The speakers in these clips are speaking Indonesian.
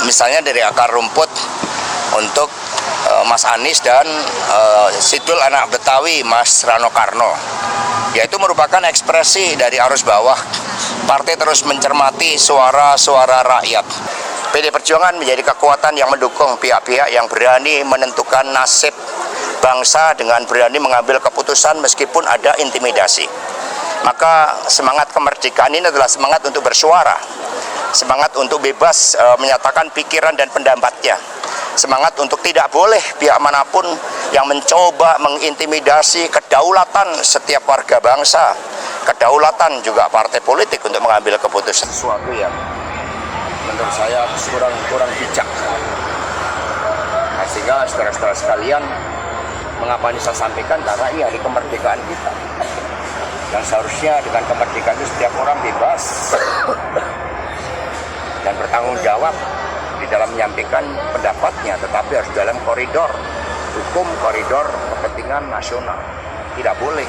Misalnya dari akar rumput untuk Mas Anies dan Sidul anak Betawi Mas Rano Karno, yaitu merupakan ekspresi dari arus bawah. Partai terus mencermati suara-suara rakyat. PD Perjuangan menjadi kekuatan yang mendukung pihak-pihak yang berani menentukan nasib bangsa dengan berani mengambil keputusan meskipun ada intimidasi. Maka semangat kemerdekaan ini adalah semangat untuk bersuara, semangat untuk bebas menyatakan pikiran dan pendapatnya, semangat untuk tidak boleh pihak manapun yang mencoba mengintimidasi kedaulatan setiap warga bangsa, kedaulatan juga partai politik untuk mengambil keputusan. Sesuatu yang menurut saya kurang bijak. Nah, sehingga saudara-saudara sekalian, mengapa ini saya sampaikan? Karena ini hari kemerdekaan kita. Dan seharusnya dengan kemerdekaan itu setiap orang bebas dan bertanggung jawab di dalam menyampaikan pendapatnya, tetapi harus dalam koridor hukum, koridor kepentingan nasional. Tidak boleh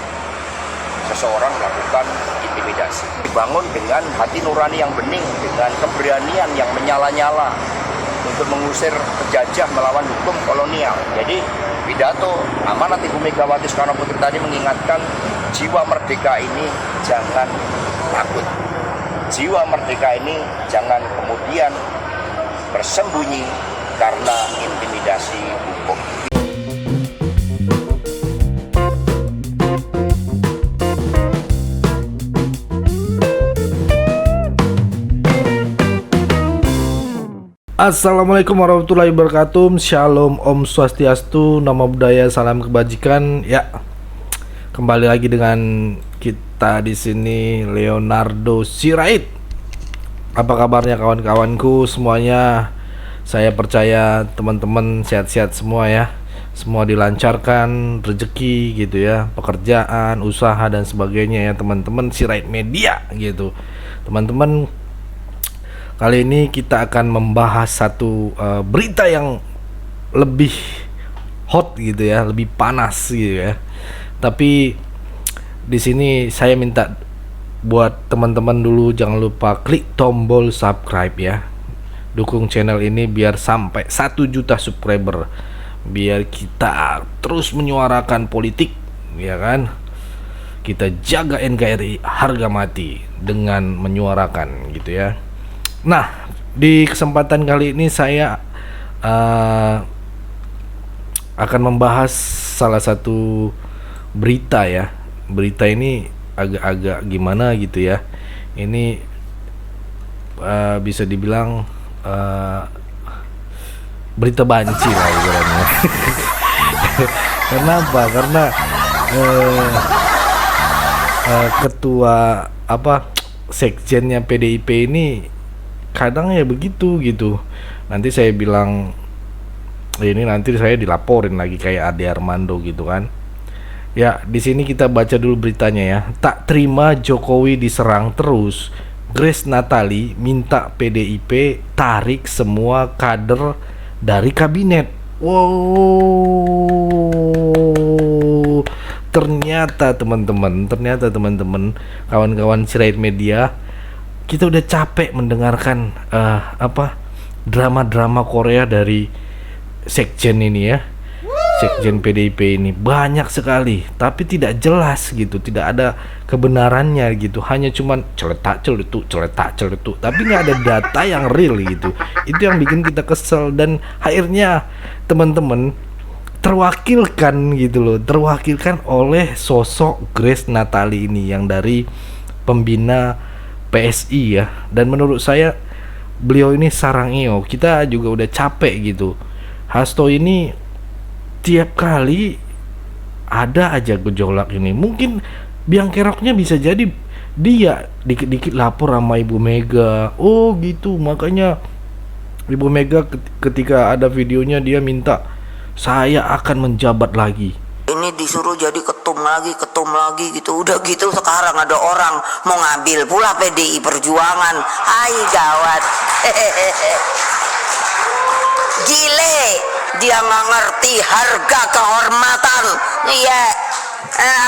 seseorang melakukan intimidasi. Dibangun dengan hati nurani yang bening, dengan keberanian yang menyala-nyala untuk mengusir penjajah melawan hukum kolonial. Jadi pidato amanat Ibu Megawati Soekarno Putri tadi mengingatkan jiwa merdeka ini jangan takut. Jiwa merdeka ini jangan kemudian bersembunyi karena intimidasi hukum. Assalamualaikum warahmatullahi wabarakatuh. Shalom, Om Swastiastu, Namo Buddhaya, salam kebajikan. Ya, kembali lagi dengan kita di sini, Leonardo Sirait. Apa kabarnya kawan-kawanku semuanya? Saya percaya teman-teman sehat-sehat semua ya. Semua dilancarkan, rezeki gitu ya, pekerjaan, usaha dan sebagainya ya teman-teman Sirait Media gitu. Teman-teman, kali ini kita akan membahas satu berita yang lebih hot gitu ya, lebih panas gitu ya. Tapi di sini saya minta buat teman-teman dulu jangan lupa klik tombol subscribe ya. Dukung channel ini biar sampai 1 juta subscriber. Biar kita terus menyuarakan politik ya kan. Kita jaga NKRI harga mati dengan menyuarakan gitu ya. Nah, di kesempatan kali ini saya akan membahas salah satu berita ya. Berita ini agak-agak gimana gitu ya. Ini bisa dibilang berita banci lah ibaratnya. Kenapa? Karena ketua sekjennya PDIP ini kadang ya begitu gitu. Nanti saya bilang ini nanti saya dilaporin lagi kayak Ade Armando gitu kan. Ya, di sini kita baca dulu beritanya ya. Tak terima Jokowi diserang terus, Grace Natali minta PDIP tarik semua kader dari kabinet. Wow. Ternyata teman-teman, kawan-kawan Sirait Media, kita udah capek mendengarkan drama-drama Korea dari sekjen ini ya, sekjen PDIP ini banyak sekali, tapi tidak jelas gitu, tidak ada kebenarannya gitu, hanya cuman celetak celetuk, tapi nggak ada data yang real gitu. Itu yang bikin kita kesel dan akhirnya teman-teman terwakilkan gitu loh, terwakilkan oleh sosok Grace Natali ini yang dari pembina PSI ya. Dan menurut saya beliau ini sarangio. Kita juga udah capek gitu. Hasto ini tiap kali ada aja gejolak ini. Mungkin biang keroknya bisa jadi dia dikit-dikit lapor sama Ibu Mega. Oh gitu, makanya Ibu Mega ketika ada videonya dia minta saya akan menjabat lagi. Ini disuruh jadi ketum lagi gitu. Udah gitu sekarang ada orang mau ngambil pula PDI Perjuangan. Hai gawat. Gile, dia nggak ngerti harga kehormatan. Iya.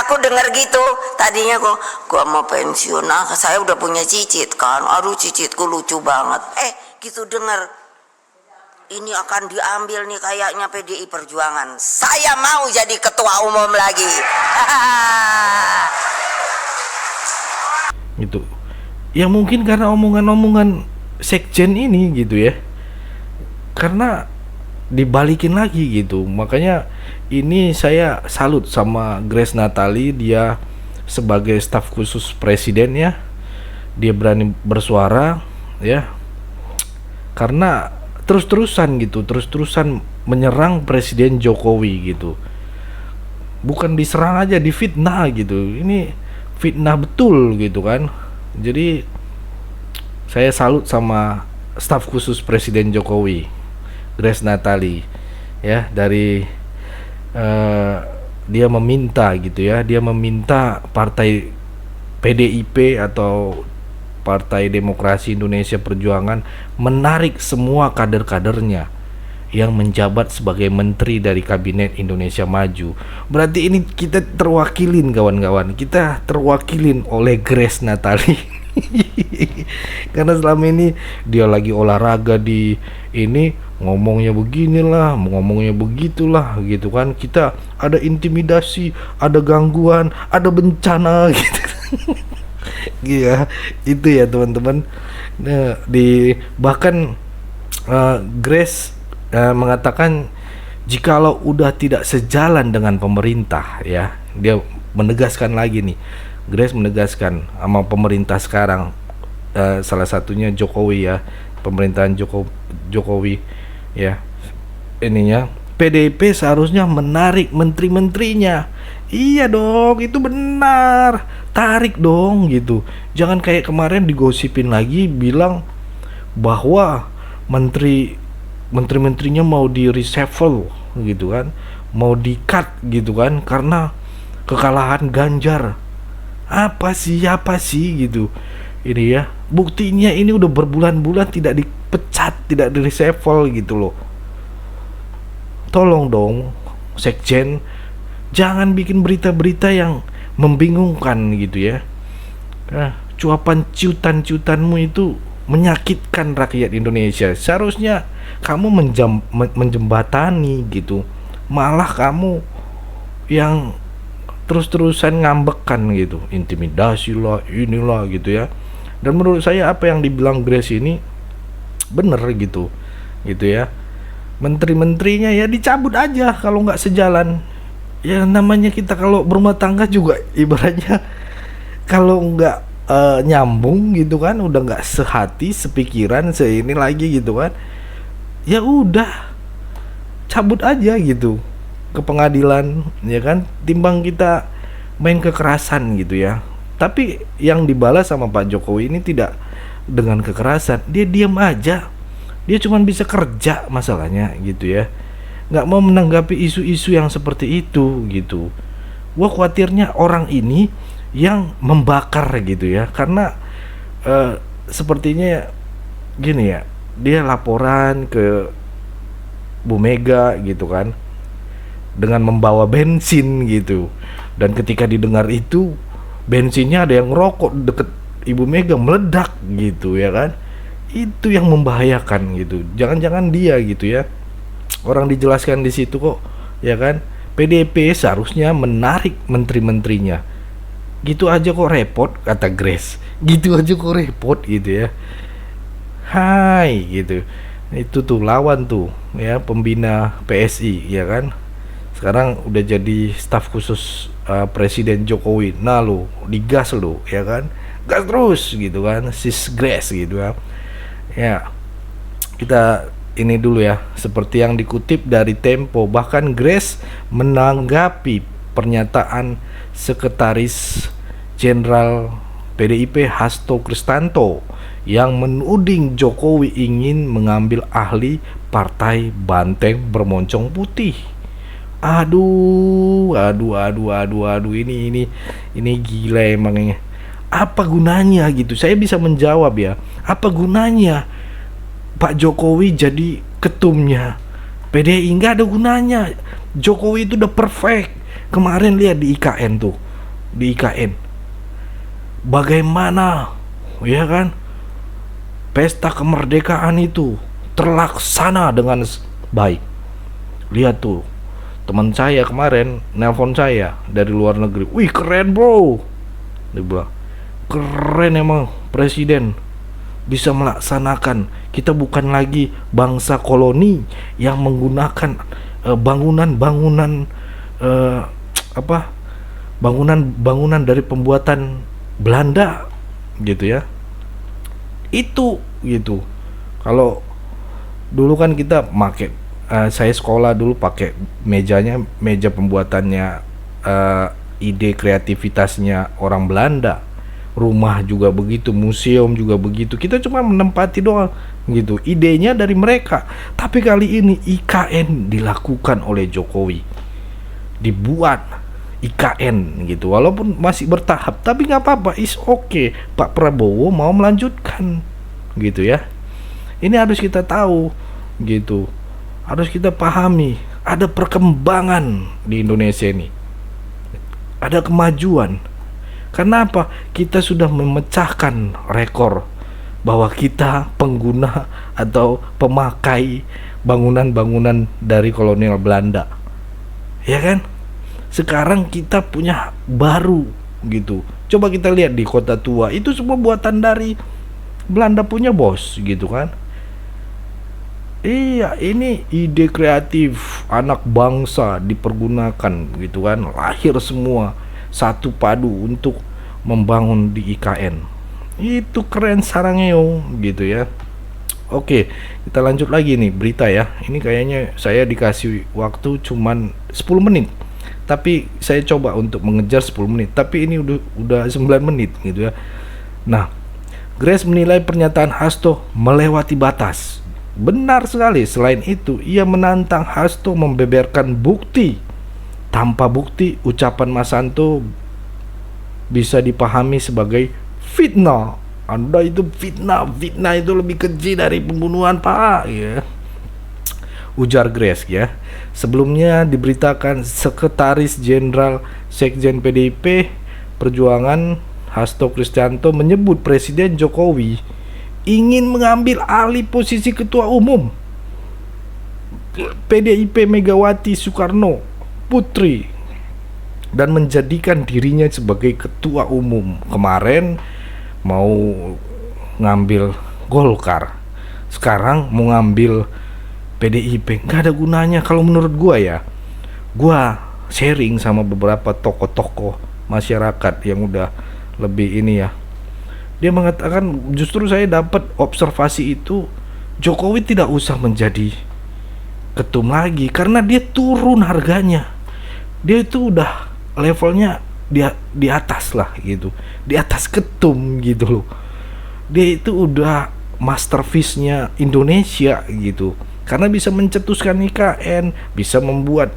Aku dengar gitu. Tadinya gua mau pensiun. Saya udah punya cicit kan. Aduh, cicitku lucu banget. gitu dengar ini akan diambil nih kayaknya PDI Perjuangan. Saya mau jadi ketua umum lagi. Gitu. Ya mungkin karena omongan-omongan sekjen ini gitu ya. Karena dibalikin lagi gitu. Makanya ini saya salut sama Grace Natali, dia sebagai staf khusus presiden ya. Dia berani bersuara ya. Karena terus-terusan menyerang Presiden Jokowi gitu. Bukan diserang aja, difitnah gitu. Ini fitnah betul gitu kan. Jadi saya salut sama staf khusus Presiden Jokowi, Grace Natali ya, dari dia meminta gitu ya, dia meminta partai PDIP atau Partai Demokrasi Indonesia Perjuangan menarik semua kader-kadernya yang menjabat sebagai menteri dari Kabinet Indonesia Maju. Berarti ini kita terwakilin kawan-kawan, kita terwakilin oleh Grace Natali. Karena selama ini dia lagi olahraga di ini ngomongnya beginilah, ngomongnya begitulah gitu kan. Kita ada intimidasi, ada gangguan, ada bencana gitu. Iya, itu ya teman-teman. Nah, bahkan Grace mengatakan jikalau udah tidak sejalan dengan pemerintah ya, dia menegaskan lagi nih, Grace menegaskan sama pemerintah sekarang, salah satunya Jokowi ya, pemerintahan Jokowi ya, ininya PDIP seharusnya menarik menteri-menterinya. Iya dong, itu benar, tarik dong gitu. Jangan kayak kemarin digosipin lagi bilang bahwa menteri-menterinya mau di reshuffle gitu kan, mau di cut gitu kan karena kekalahan Ganjar. Apa sih gitu ini ya, buktinya ini udah berbulan-bulan tidak dipecat, tidak di reshuffle gitu loh. Tolong dong sekjen, jangan bikin berita-berita yang membingungkan gitu ya. Cuapan ciutan-ciutanmu itu menyakitkan rakyat Indonesia. Seharusnya kamu menjembatani gitu, malah kamu yang terus-terusan ngambekan gitu, intimidasi lah, inilah gitu ya. Dan menurut saya apa yang dibilang Grace ini bener gitu ya. Menteri-menterinya ya dicabut aja kalau nggak sejalan. Ya namanya kita kalau berumah tangga juga ibaratnya kalau nggak nyambung gitu kan, udah nggak sehati, sepikiran, seini lagi gitu kan, ya udah cabut aja gitu ke pengadilan ya kan, timbang kita main kekerasan gitu ya. Tapi yang dibalas sama Pak Jokowi ini tidak dengan kekerasan, dia diam aja, dia cuma bisa kerja masalahnya gitu ya, nggak mau menanggapi isu-isu yang seperti itu gitu. Gua khawatirnya orang ini yang membakar gitu ya, karena sepertinya gini ya, dia laporan ke Bu Mega gitu kan dengan membawa bensin gitu, dan ketika didengar itu bensinnya ada yang ngerokok deket Ibu Mega, meledak gitu ya kan. Itu yang membahayakan gitu. Jangan-jangan dia gitu ya, orang dijelaskan di situ kok ya kan, PDIP seharusnya menarik menteri-menterinya. Gitu aja kok repot, kata Grace. Gitu aja kok repot gitu ya. Hai gitu. Itu tuh lawan tuh ya, pembina PSI ya kan. Sekarang udah jadi staf khusus Presiden Jokowi. Nah lo digas lo ya kan. Gas terus gitu kan, sis Grace gitu ya. Ya. Kita ini dulu ya, seperti yang dikutip dari Tempo, bahkan Grace menanggapi pernyataan Sekretaris Jenderal PDIP Hasto Kristanto yang menuding Jokowi ingin mengambil ahli partai Banteng Bermoncong Putih. Aduh, ini gila emangnya. Apa gunanya gitu? Saya bisa menjawab ya. Apa gunanya Pak Jokowi jadi ketumnya PDI? Nggak ada gunanya. Jokowi itu udah perfect. Kemarin lihat di IKN tuh, bagaimana ya kan pesta kemerdekaan itu terlaksana dengan baik. Lihat tuh, teman saya kemarin nelpon saya dari luar negeri. Wih, keren bro, dia bilang. Keren emang presiden bisa melaksanakan. Kita bukan lagi bangsa koloni yang menggunakan bangunan-bangunan bangunan dari pembuatan Belanda gitu ya. Itu gitu. Kalau dulu kan kita pakai saya sekolah dulu pakai meja pembuatannya ide kreativitasnya orang Belanda. Rumah juga begitu, museum juga begitu. Kita cuma menempati doang gitu. Idenya dari mereka. Tapi kali ini IKN dilakukan oleh Jokowi. Dibuat IKN gitu. Walaupun masih bertahap, tapi nggak apa-apa, is okay. Pak Prabowo mau melanjutkan gitu ya. Ini harus kita tahu gitu. Harus kita pahami, ada perkembangan di Indonesia ini. Ada kemajuan. Kenapa? Kita sudah memecahkan rekor bahwa kita pengguna atau pemakai bangunan-bangunan dari kolonial Belanda. Ya kan? Sekarang kita punya baru gitu. Coba kita lihat di Kota Tua, itu semua buatan dari Belanda punya bos gitu kan. Iya, ini ide kreatif anak bangsa dipergunakan gitu kan. Lahir semua satu padu untuk membangun di IKN. Itu keren sarangnya gitu ya. Oke, kita lanjut lagi nih berita ya. Ini kayaknya saya dikasih waktu cuman 10 menit. Tapi saya coba untuk mengejar 10 menit. Tapi ini udah 9 menit gitu ya. Nah, Grace menilai pernyataan Hasto melewati batas. Benar sekali. Selain itu, ia menantang Hasto membeberkan bukti. Tanpa bukti, ucapan Mas Santo bisa dipahami sebagai fitnah. Anda itu fitnah itu lebih keji dari pembunuhan, Pak ya. Ujar Grace ya. Sebelumnya diberitakan Sekretaris Jenderal Sekjen PDIP Perjuangan Hasto Kristianto menyebut Presiden Jokowi ingin mengambil alih posisi Ketua Umum PDIP Megawati Soekarno Putri dan menjadikan dirinya sebagai ketua umum. Kemarin mau ngambil Golkar, sekarang mau ngambil PDIP. Nggak ada gunanya kalau menurut gua ya. Gua sharing sama beberapa tokoh-tokoh masyarakat yang udah lebih ini ya. Dia mengatakan justru saya dapat observasi itu Jokowi tidak usah menjadi ketum lagi karena dia turun harganya. Dia itu udah levelnya di atas lah gitu, di atas ketum gitu loh. Dia itu udah masterpiece-nya Indonesia gitu, karena bisa mencetuskan IKN, bisa membuat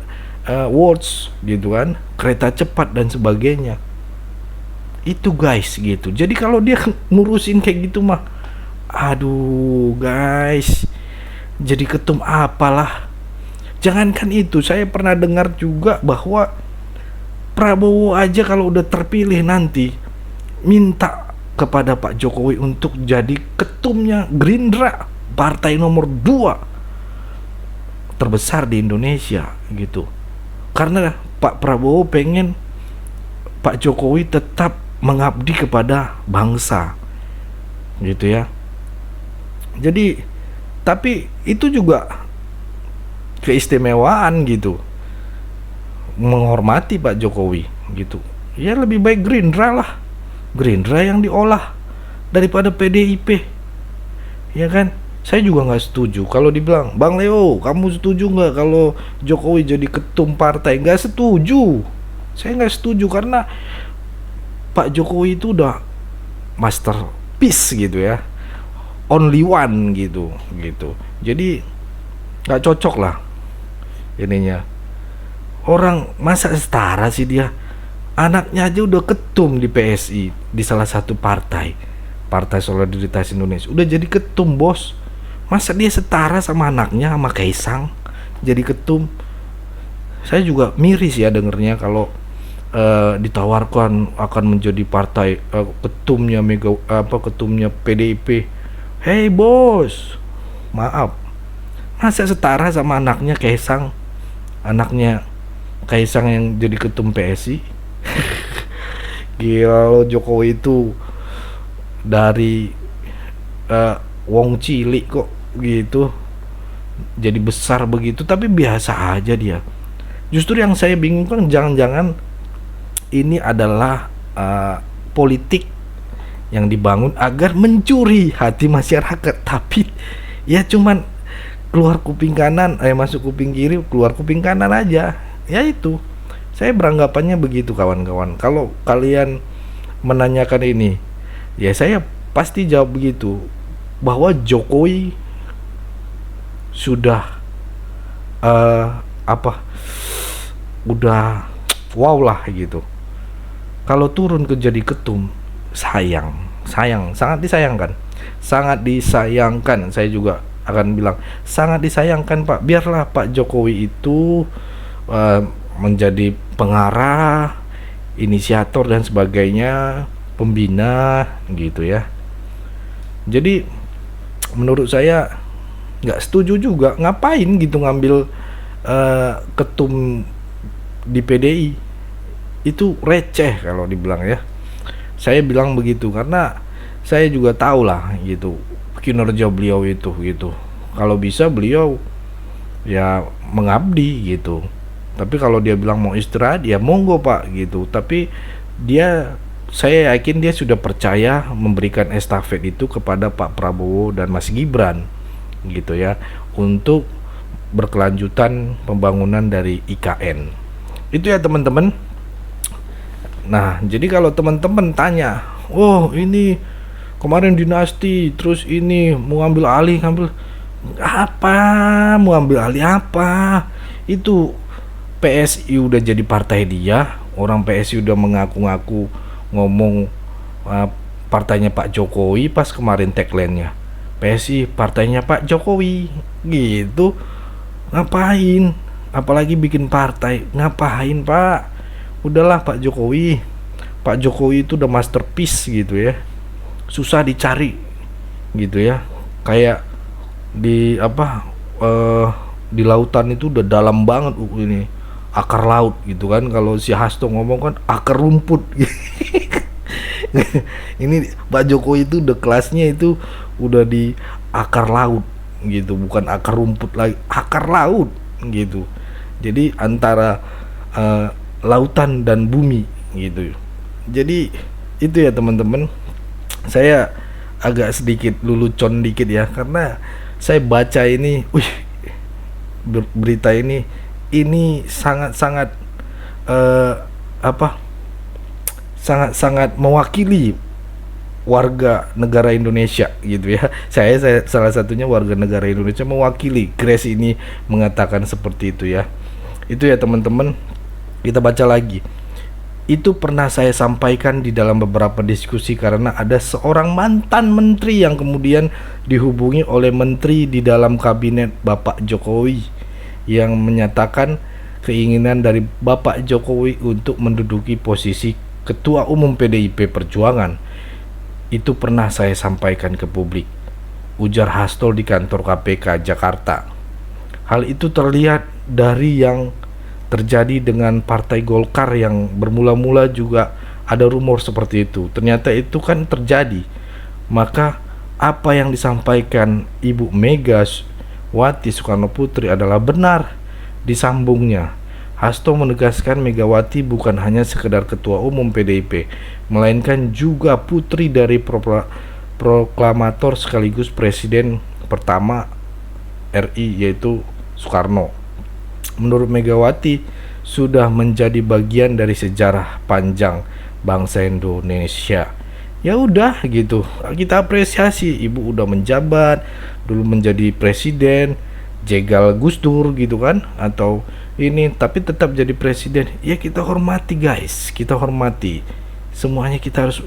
words gitu kan, kereta cepat dan sebagainya. Itu guys gitu. Jadi kalau dia ngurusin kayak gitu mah, aduh guys, jadi ketum apalah. Jangankan itu, saya pernah dengar juga bahwa Prabowo aja kalau udah terpilih nanti minta kepada Pak Jokowi untuk jadi ketumnya Gerindra, partai nomor 2 terbesar di Indonesia gitu. Karena Pak Prabowo pengen Pak Jokowi tetap mengabdi kepada bangsa gitu ya. Jadi tapi itu juga keistimewaan gitu, menghormati Pak Jokowi gitu. Ya lebih baik Gerindra lah, Gerindra yang diolah daripada PDIP, ya kan. Saya juga nggak setuju kalau dibilang, Bang Leo kamu setuju nggak kalau Jokowi jadi ketum partai? Nggak setuju, saya nggak setuju karena Pak Jokowi itu udah masterpiece gitu ya, only one gitu. Jadi nggak cocok lah ininya. Orang masa setara sih dia, anaknya aja udah ketum di PSI, di salah satu partai Solidaritas Indonesia, udah jadi ketum bos. Masa dia setara sama anaknya, sama Kaisang jadi ketum? Saya juga miris ya dengernya kalau ditawarkan akan menjadi partai ketumnya ketumnya PDIP. Hei bos, maaf, masa setara sama anaknya Kaisang, anaknya Kaisang yang jadi ketum PSI? Gila lo, Jokowi itu dari wong cilik kok gitu jadi besar begitu, tapi biasa aja dia. Justru yang saya bingung kan, jangan-jangan ini adalah politik yang dibangun agar mencuri hati masyarakat, tapi ya cuman keluar kuping kanan, masuk kuping kiri, keluar kuping kanan aja. Ya itu, saya beranggapannya begitu kawan-kawan. Kalau kalian menanyakan ini, ya saya pasti jawab begitu, bahwa Jokowi sudah udah wow lah gitu. Kalau turun ke jadi ketum, sayang, sangat disayangkan. Saya juga akan bilang sangat disayangkan Pak. Biarlah Pak Jokowi itu menjadi pengarah, inisiator dan sebagainya, pembina gitu ya. Jadi menurut saya nggak setuju juga, ngapain gitu ngambil ketum di PDI, itu receh kalau dibilang ya. Saya bilang begitu karena saya juga tahu lah gitu kinerja beliau itu gitu. Kalau bisa beliau ya mengabdi gitu. Tapi kalau dia bilang mau istirahat, ya monggo Pak gitu. Tapi saya yakin dia sudah percaya memberikan estafet itu kepada Pak Prabowo dan Mas Gibran gitu ya, untuk berkelanjutan pembangunan dari IKN. Itu ya teman-teman. Nah, jadi kalau teman-teman tanya, oh ini kemarin dinasti, terus ini mau ambil alih, mau ambil alih apa? Itu PSI udah jadi partai dia, orang PSI udah mengaku-ngaku ngomong partainya Pak Jokowi. Pas kemarin tagline-nya PSI partainya Pak Jokowi gitu. Ngapain? Apalagi bikin partai, ngapain Pak? Udahlah Pak Jokowi itu udah masterpiece gitu ya, susah dicari gitu ya. Kayak di di lautan itu udah dalam banget ini, akar laut gitu kan. Kalau si Hasto ngomong kan akar rumput. Ini Pak Jokowi itu udah kelasnya itu udah di akar laut gitu, bukan akar rumput lagi, akar laut gitu. Jadi antara lautan dan bumi gitu. Jadi itu ya teman-teman, saya agak sedikit lelucon dikit ya, karena saya baca ini, berita ini sangat-sangat sangat-sangat mewakili warga negara Indonesia gitu ya. Saya salah satunya warga negara Indonesia, mewakili Grace ini mengatakan seperti itu ya. Itu ya teman-teman, kita baca lagi. Itu pernah saya sampaikan di dalam beberapa diskusi, karena ada seorang mantan menteri yang kemudian dihubungi oleh menteri di dalam kabinet Bapak Jokowi yang menyatakan keinginan dari Bapak Jokowi untuk menduduki posisi Ketua Umum PDIP Perjuangan. Itu pernah saya sampaikan ke publik, ujar Hasto di kantor KPK Jakarta. Hal itu terlihat dari yang terjadi dengan Partai Golkar yang bermula-mula juga ada rumor seperti itu. Ternyata itu kan terjadi. Maka apa yang disampaikan Ibu Megawati Soekarno Putri adalah benar. Disambungnya, Hasto menegaskan Megawati bukan hanya sekedar ketua umum PDIP, melainkan juga putri dari proklamator sekaligus presiden pertama RI, yaitu Soekarno. Menurut Megawati, sudah menjadi bagian dari sejarah panjang bangsa Indonesia. Ya udah gitu, kita apresiasi, ibu udah menjabat, dulu menjadi presiden, jegal Gus Dur gitu kan, atau ini tapi tetap jadi presiden. Ya kita hormati guys, kita hormati. Semuanya kita harus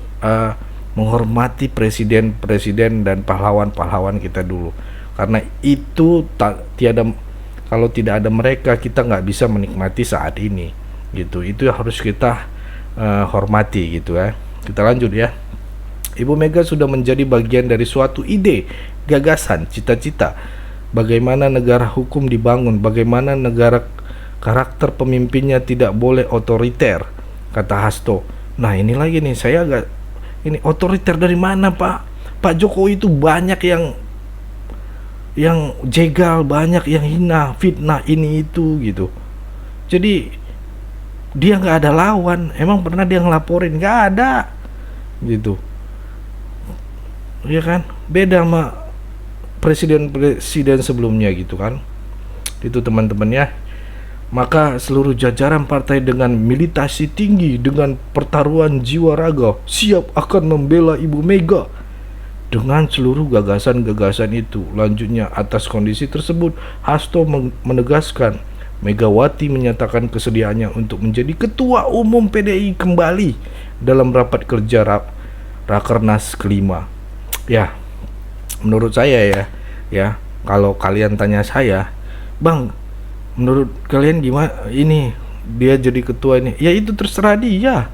menghormati presiden-presiden dan pahlawan-pahlawan kita dulu. Karena itu kalau tidak ada mereka, kita nggak bisa menikmati saat ini gitu. Itu harus kita hormati gitu ya. Kita lanjut ya. Ibu Mega sudah menjadi bagian dari suatu ide, gagasan, cita-cita. Bagaimana negara hukum dibangun, bagaimana negara karakter pemimpinnya tidak boleh otoriter, kata Hasto. Nah ini lagi nih, saya agak ini otoriter dari mana Pak? Pak Jokowi itu banyak yang jegal, banyak yang hina, fitnah ini itu gitu. Jadi dia nggak ada lawan. Emang pernah dia ngelaporin? Nggak ada gitu. Ya kan, beda sama presiden sebelumnya gitu kan. Itu teman-teman ya. Maka seluruh jajaran partai dengan militasi tinggi, dengan pertaruhan jiwa raga, siap akan membela Ibu Mega dengan seluruh gagasan-gagasan itu. Lanjutnya, atas kondisi tersebut, Hasto menegaskan Megawati menyatakan kesediaannya untuk menjadi ketua umum PDI kembali dalam rapat kerja Rakernas kelima. Ya, menurut saya ya, kalau kalian tanya saya, Bang, menurut kalian gimana ini dia jadi ketua ini? Ya itu terserah dia,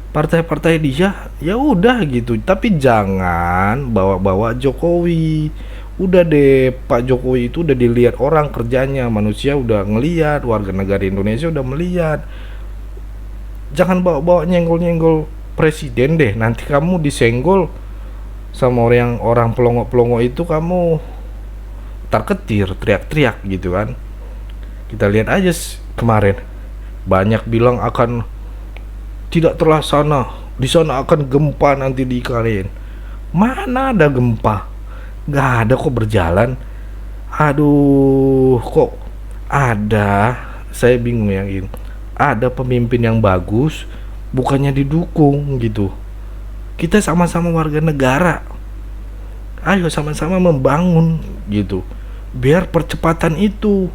partai-partai dia, ya udah gitu. Tapi jangan bawa-bawa Jokowi. Udah deh, Pak Jokowi itu udah dilihat orang kerjanya, manusia udah ngelihat, warga negara Indonesia udah melihat. Jangan bawa-bawa nyenggol-nyenggol presiden deh, nanti kamu disenggol sama orang pelongo-pelongo itu, kamu terketir, teriak-teriak gitu kan. Kita lihat aja kemarin, banyak bilang akan tidak terlaksana, di sana akan gempa nanti di kalian. Mana ada gempa? Nggak ada kok berjalan. Aduh, kok ada? Saya bingung yang ini. Ada pemimpin yang bagus, bukannya didukung gitu. Kita sama-sama warga negara, ayo sama-sama membangun gitu, biar percepatan itu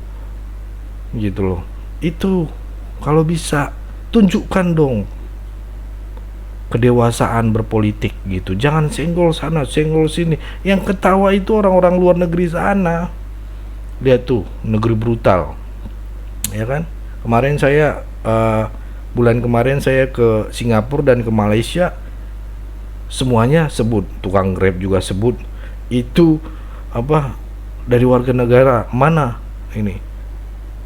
gitu loh. Itu kalau bisa tunjukkan dong kedewasaan berpolitik gitu. Jangan senggol sana, senggol sini. Yang ketawa itu orang-orang luar negeri sana. Lihat tuh, negeri brutal. Ya kan? Kemarin saya bulan kemarin saya ke Singapura dan ke Malaysia. Semuanya sebut, tukang Grab juga sebut itu apa, dari warga negara mana ini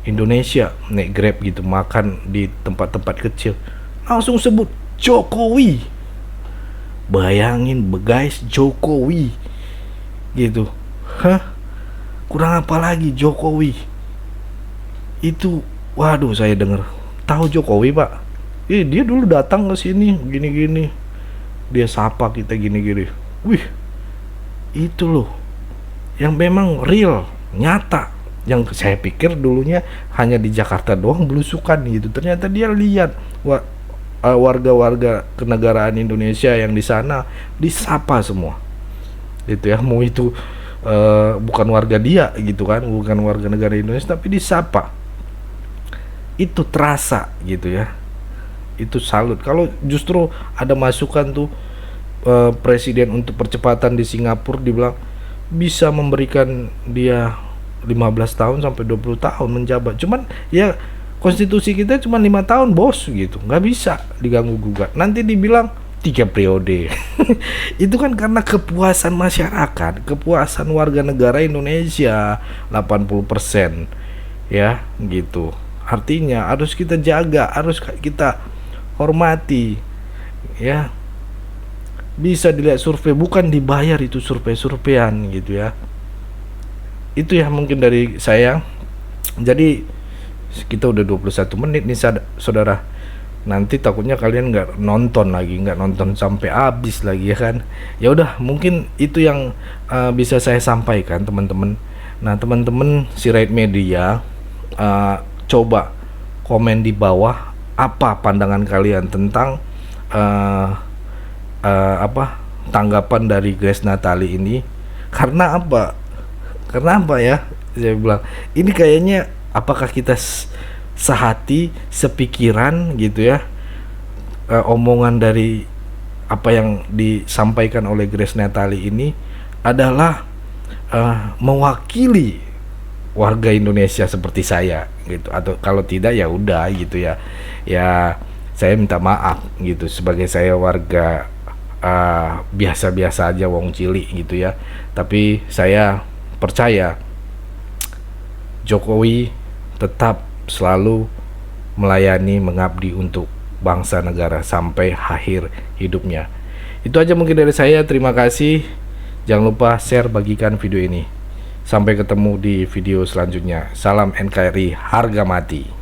Indonesia naik Grab gitu, makan di tempat-tempat kecil, langsung sebut Jokowi. Bayangin guys, Jokowi gitu. Kurang apa lagi Jokowi itu. Waduh, saya dengar, tahu Jokowi Pak, dia dulu datang ke sini gini-gini, dia sapa kita gini-gini. Wih, itu loh yang memang real, nyata. Yang saya pikir dulunya hanya di Jakarta doang belusukan gitu, ternyata dia lihat warga-warga kenegaraan Indonesia yang di sana disapa semua. Itu ya, mau itu bukan warga dia gitu kan, bukan warga negara Indonesia, tapi disapa. Itu terasa gitu ya. Itu salut. Kalau justru ada masukan tuh presiden untuk percepatan di Singapura, dibilang bisa memberikan dia 15 tahun sampai 20 tahun menjabat. Cuman ya konstitusi kita cuma 5 tahun bos gitu, nggak bisa diganggu gugat. Nanti dibilang 3 periode. Itu kan karena kepuasan masyarakat, kepuasan warga negara Indonesia 80% ya gitu. Artinya harus kita jaga, harus kita hormati ya. Bisa dilihat survei, bukan dibayar itu survei-surveian gitu ya. Itu ya mungkin dari saya. Jadi kita udah 21 menit nih saudara. Nanti takutnya kalian nggak nonton lagi, nggak nonton sampai habis lagi ya kan. Ya udah, mungkin itu yang bisa saya sampaikan teman-teman. Nah teman-teman Sirait Media, coba komen di bawah apa pandangan kalian tentang tanggapan dari Grace Natali ini. Karena apa ya, saya bilang ini kayaknya apakah kita sehati, sepikiran gitu ya, omongan dari apa yang disampaikan oleh Grace Natali ini adalah mewakili warga Indonesia seperti saya gitu, atau kalau tidak ya udah gitu ya. Ya saya minta maaf gitu, sebagai saya warga biasa-biasa aja wong cilik gitu ya. Tapi saya percaya Jokowi tetap selalu melayani, mengabdi untuk bangsa negara sampai akhir hidupnya. Itu aja mungkin dari saya. Terima kasih. Jangan lupa share, bagikan video ini. Sampai ketemu di video selanjutnya. Salam NKRI harga mati.